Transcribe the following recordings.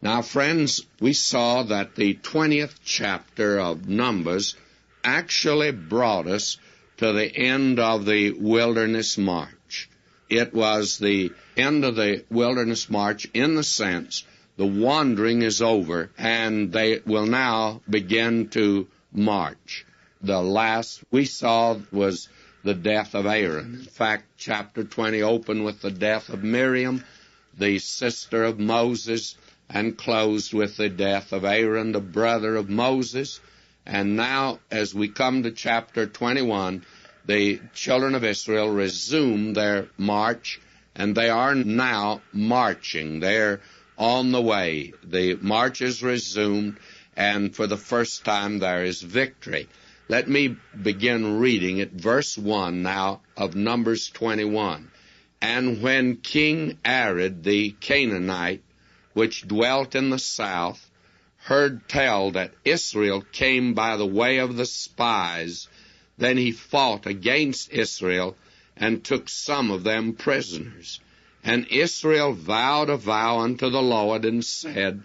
Now, friends, we saw that the 20th chapter of Numbers actually brought us to the end of the wilderness march. It was the end of the wilderness march in the sense the wandering is over and they will now begin to march. The last we saw was the death of Aaron. In fact, chapter 20 opened with the death of Miriam, the sister of Moses, and closed with the death of Aaron, the brother of Moses. And now, as we come to chapter 21, the children of Israel resume their march, and they are now marching. They're on the way. The march is resumed, and for the first time there is victory. Let me begin reading at verse 1 now of Numbers 21. And when King Arad the Canaanite, which dwelt in the south, heard tell that Israel came by the way of the spies, then he fought against Israel and took some of them prisoners. And Israel vowed a vow unto the Lord and said,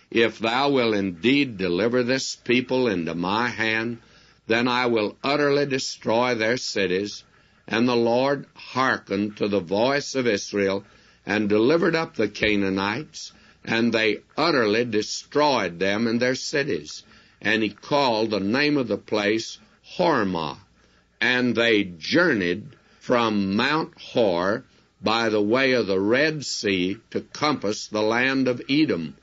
If thou wilt indeed deliver this people into my hand, then I will utterly destroy their cities. And the Lord hearkened to the voice of Israel, and delivered up the Canaanites, and they utterly destroyed them and their cities. And he called the name of the place Hormah. And they journeyed from Mount Hor by the way of the Red Sea to compass the land of Edom.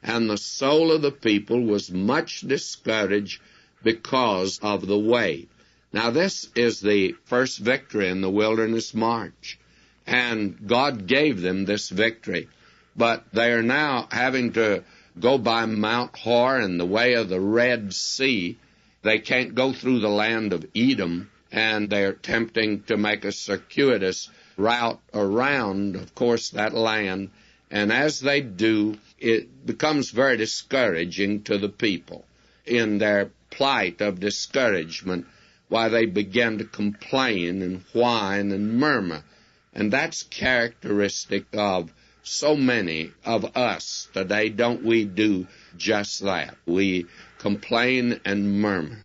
And the soul of the people was much discouraged because of the way. Now this is the first victory in the wilderness march, and God gave them this victory. But they are now having to go by Mount Hor and the way of the Red Sea. They can't go through the land of Edom, and they're attempting to make a circuitous route around, of course, that land. And as they do, it becomes very discouraging to the people. In their plight of discouragement, why they begin to complain and whine and murmur. And that's characteristic of so many of us today. Don't we do just that? We complain and murmur.